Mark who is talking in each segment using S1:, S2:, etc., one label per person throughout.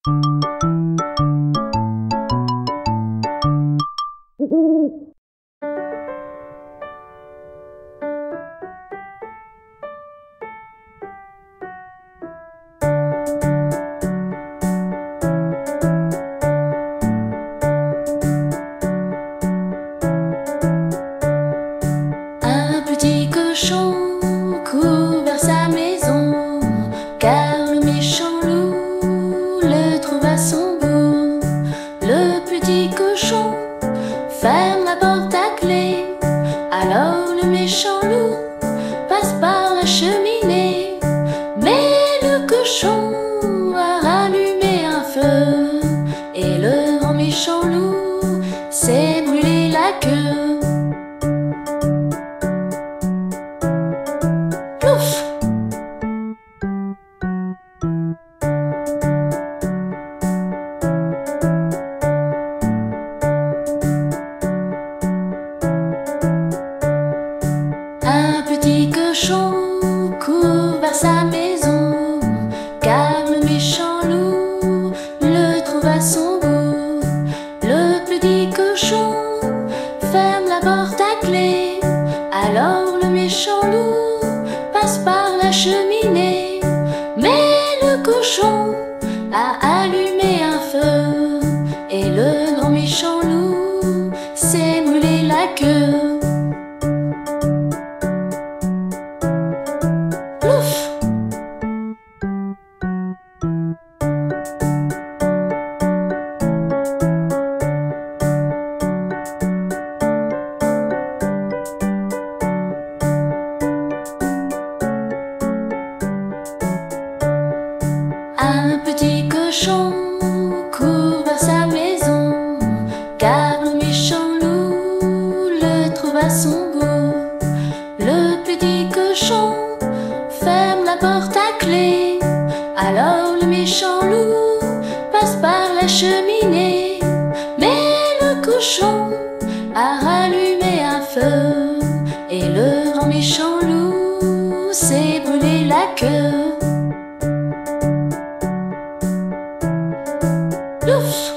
S1: Un petit cochon court vers sa maison, car le méchant loup le trouve à son goût. Le petit cochon ferme la porte à clé, alors le méchant loup passe par la cheminée. Mais le cochon a rallumé un feu, et le grand méchant loup s'est brûlé la queue. Plouf! Un petit cochon court vers sa maison, car le méchant loup le trouve à son goût. Le petit cochon ferme la porte à clé, alors le méchant loup passe par la cheminée. Mais le cochon a allumé un feu, et le grand méchant loup s'est brûlé la queue. Plouf! Un petit cochon court vers sa maison, car le méchant loup le trouve à son goût. Le petit cochon ferme la porte à clé, alors le méchant loup passe par la cheminée. Mais le cochon a rallumé un feu, et le grand méchant loup s'est brûlé la queue. Plouf!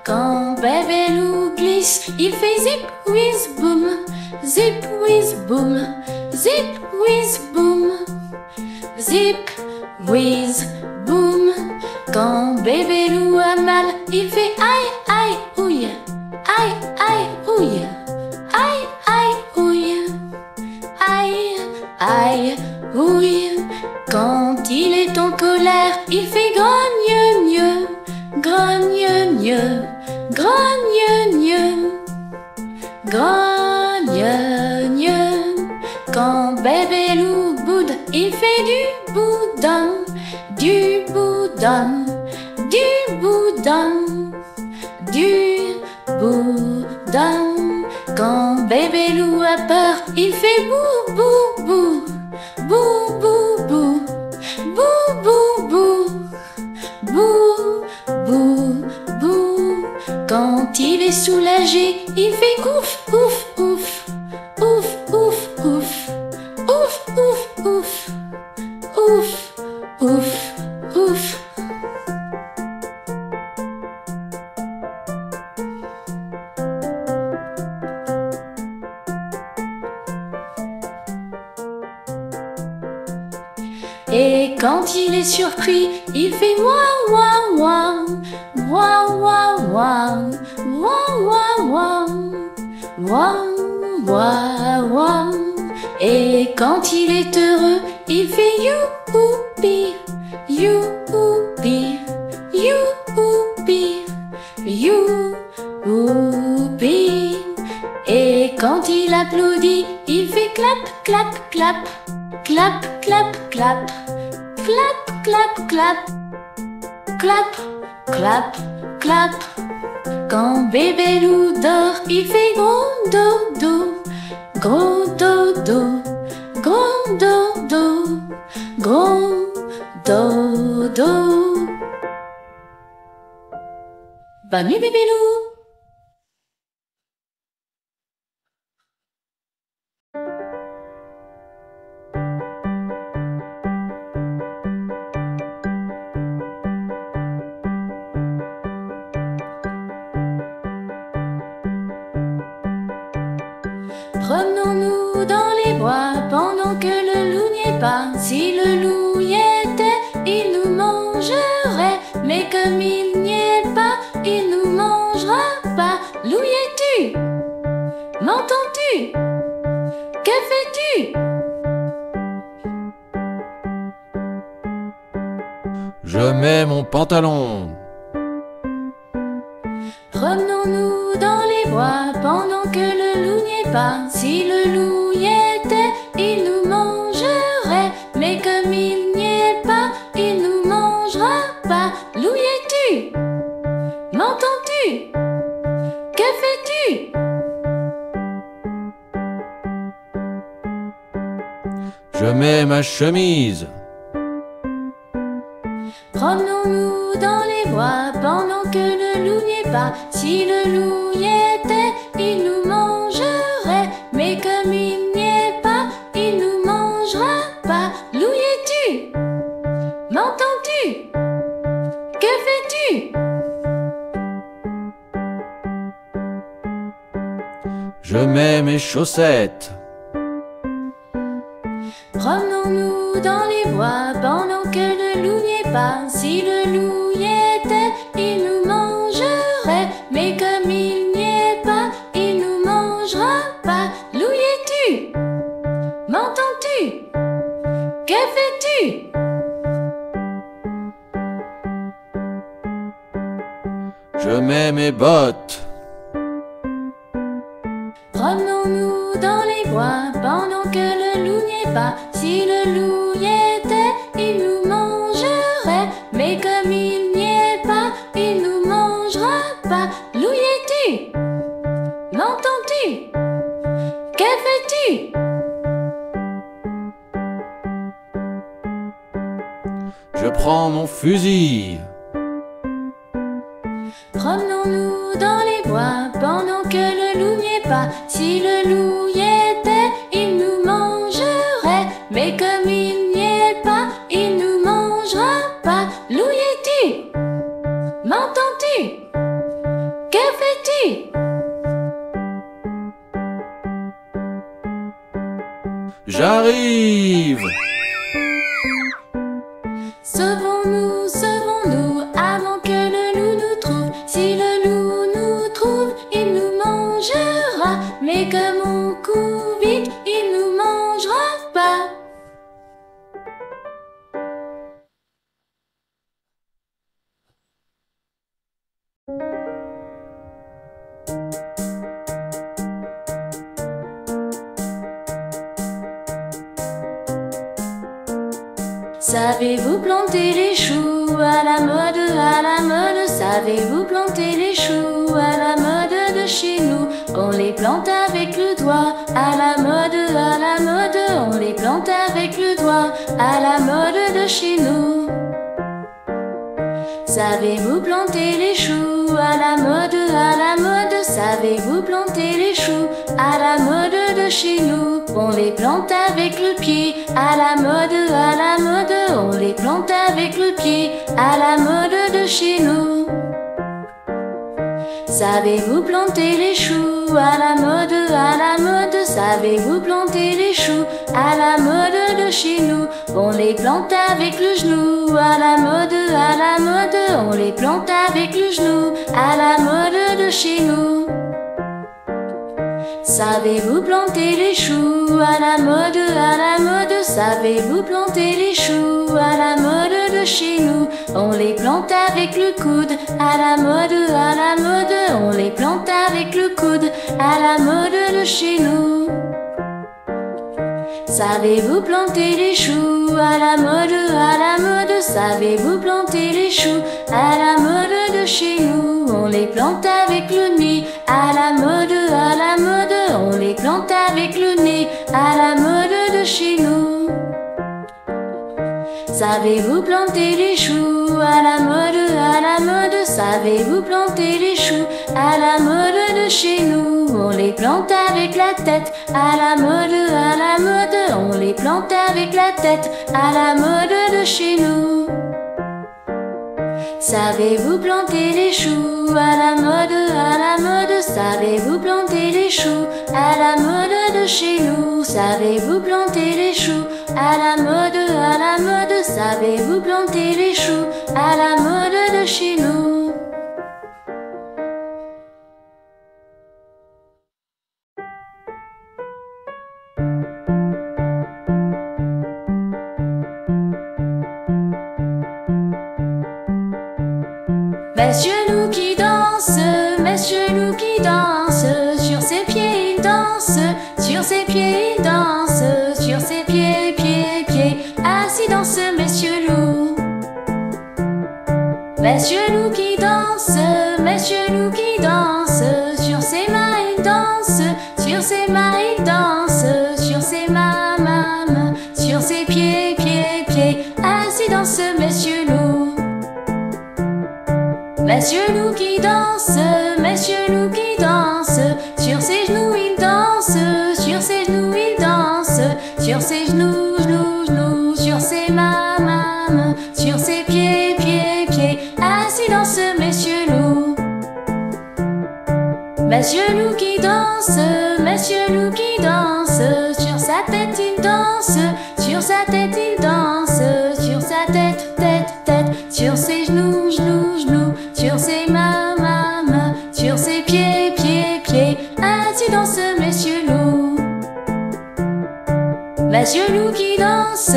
S1: Quand bébé loup glisse, il fait zip whiz boom, zip whiz boom, zip whiz boom, zip whiz boom. Quand bébé loup a mal, il fait aïe aïe ouille, aïe aïe ouille, aïe aïe ouille, aïe aïe ouille. Quand il est en colère, il fait grogne-gneu, grogne-gneu, grogne-gneu, grogne-gneu. Quand bébé loup boude, il fait du boudin, du boudin, du boudin, du boudin. Quand bébé loup a peur, il fait bou bou bou, bou bou bou, bou bou bou, bou bou bou. Quand il est soulagé, il fait ouf ouf ouf, ouf ouf ouf, ouf ouf ouf, ouf ouf ouf. Et quand il est surpris, il fait ouin ouin ouin, ouin ouin ouin, ouin ouin ouin, ouin ouin ouin. Et quand il est heureux, il fait youpi, youpi, youpi, youpi. Et quand il applaudit, il fait clap clap clap, clap clap clap, clap clap clap, clap clap clap. Quand bébé loup dort, il fait gros dodo, gros dodo, gros dodo, gros dodo. Bonne nuit, bébé loup. Promenons-nous dans les bois pendant que le loup n'y est pas. Si le loup y était, il nous mangerait. Mais comme il n'y est pas, il nous mangera pas. Loup, y es-tu? M'entends-tu? Que fais-tu?
S2: Je mets mon pantalon.
S1: Promenons-nous dans les bois pendant que le loup n'y est pas. Si le loup y était, il nous mangerait. Mais comme il n'y est pas, il nous mangera pas. Loup, y es-tu? M'entends-tu? Que fais-tu?
S2: Je mets ma chemise.
S1: Promenons-nous dans les bois pendant que le loup n'y est pas. Si le loup y était, il nous mangerait. Mais comme il n'y est pas, il nous mangera pas. Loup, y es-tu? M'entends-tu? Que fais-tu?
S2: Je mets mes chaussettes.
S1: Promenons-nous dans les bois pendant que le loup n'y est pas. Si le loup y était, il nous mangerait. Mais comme il n'y est pas, il nous mangera pas. Loup, y es-tu? M'entends-tu? Que fais-tu?
S2: Je mets mes bottes.
S1: Promenons-nous dans les bois pendant que le loup n'y est pas. Si le loup y était, il nous mangerait. Mais comme il n'y est pas, il nous mangera pas. Loup, y es-tu? M'entends-tu? Que fais-tu?
S2: Je prends mon fusil.
S1: Promenons-nous dans les bois pendant que le loup n'y est pas. Si le loup y était, il nous mangerait. Mais comme il n'y est pas, il nous mangera pas. Loup, y es-tu? M'entends-tu? Que fais-tu?
S2: J'arrive.
S1: Sauvons-nous, sauvons-nous avant que le loup nous trouve. Si le loup nous trouve, il nous mangera. Mais comme on court vite, il nous mangera pas. Savez-vous planter les choux à la mode, à la mode? Savez-vous planter les choux à la mode de chez nous? On les plante avec le doigt, à la mode, à la mode. On les plante avec le doigt, à la mode de chez nous. Savez-vous planter les choux à la mode, à la mode? Savez-vous planter les choux à la mode de chez nous? On les plante avec le pied, à la mode, à la mode. On les plante avec le pied, à la mode de chez nous. Savez-vous planter les choux à la mode, à la mode? Savez-vous planter les choux à la mode de chez nous? On les plante avec le genou, à la mode, à la mode. On les plante avec le genou, à la mode de chez nous. Savez-vous planter les choux à la mode, à la mode? Savez-vous planter les choux à la mode de chez nous? On les plante avec le coude, à la mode, à la mode. On les plante avec le coude, à la mode de chez nous. Savez-vous planter les choux à la mode, à la mode? Savez-vous planter les choux à la mode de chez nous? On les plante avec le nez, à la mode, à la mode. On les plante avec le nez, à la mode de chez nous. Savez-vous planter les choux à la mode, à la mode? Savez-vous planter les choux à la mode de chez nous? On les plante avec la tête, à la mode, à la mode. On les plante avec la tête, à la mode de chez nous. Savez-vous planter les choux à la mode, à la mode? Savez-vous planter les choux à la mode de chez nous? Savez-vous planter les choux à la mode, à la mode? Savez-vous planter les choux à la mode de chez nous? Monsieur loup qui danse, monsieur loup qui danse, sur ses pieds il danse, sur ses pieds il danse, sur ses pieds, pieds, pieds, assis dans ce monsieur loup. Monsieur loup qui danse, monsieur loup qui danse, sur ses mains il danse, sur ses mains il danse, sur ses mains, mains, sur ses pieds, pieds, pieds, assis dans ce monsieur loup. Monsieur loup qui danse, monsieur loup qui danse, sur ses genoux il danse, sur ses genoux il danse, sur ses genoux, genoux, genoux, sur ses mains, mains, sur ses pieds, pieds, pieds, assis dans ce monsieur loup. Monsieur loup qui danse, monsieur loup qui danse, sur sa tête il danse, sur sa tête il danse, sur sa tête, tête, tête, sur ses genoux, genoux, genoux, sur ses mains, mains, sur ses pieds, pieds, pieds, assis dans ce monsieur loup. Monsieur loup qui danse,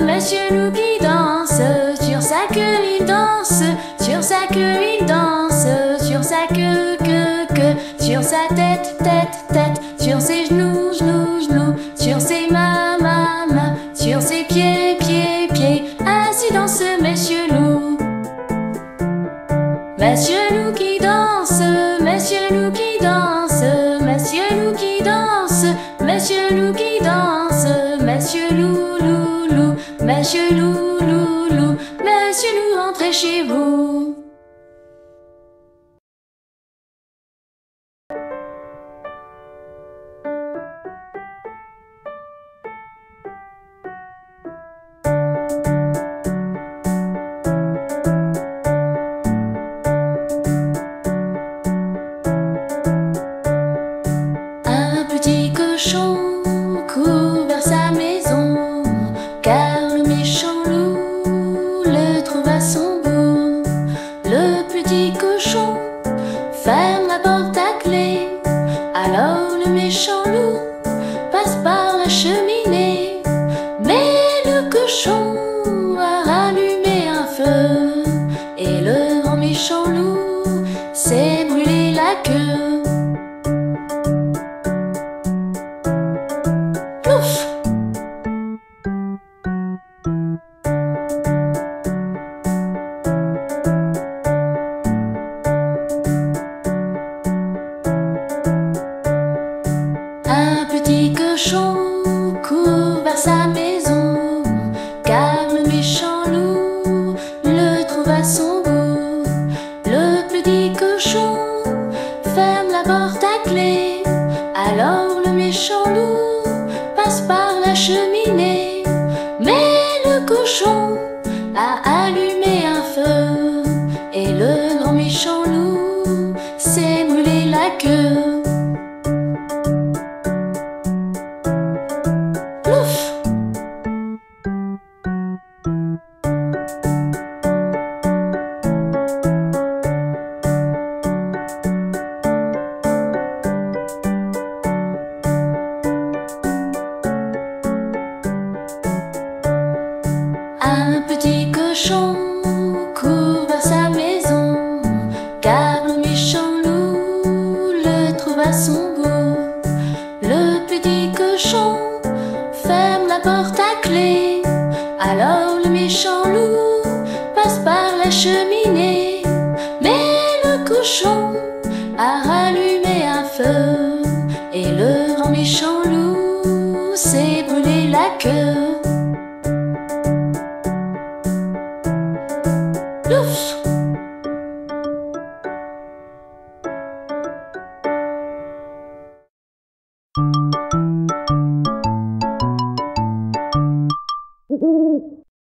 S1: monsieur loup qui danse, sur sa queue il danse, sur sa queue il danse, sur sa queue, queue, sur sa tête, tête, tête, sur ses genoux, genoux, genoux, sur ses mains, mains, sur ses pieds, pieds, pieds, assis dans ce monsieur loup. Monsieur loup qui danse, monsieur loup qui danse, monsieur loup qui danse, monsieur loup qui danse, monsieur loup, loup, loup, monsieur loup, loup, loup, monsieur loup, rentrez chez vous. Court vers sa maison, car le méchant loup le trouve à son goût. Le petit cochon ferme la porte à clé, alors le méchant loup passe par la cheminée. Mais le cochon a rallumé un feu, et le grand méchant loup s'est brûlé la queue. Un petit cochon court vers sa maison, car le méchant loup le trouve à son goût. Le petit cochon ferme la porte à clé, alors le méchant loup passe par la cheminée. Mais le cochon a allumé un feu, et le grand méchant loup s'est brûlé la queue. Un petit cochon court vers sa maison, car le méchant loup le trouve à son goût. Le petit cochon ferme la porte à clé, alors le méchant loup passe par la cheminée. Mais le cochon a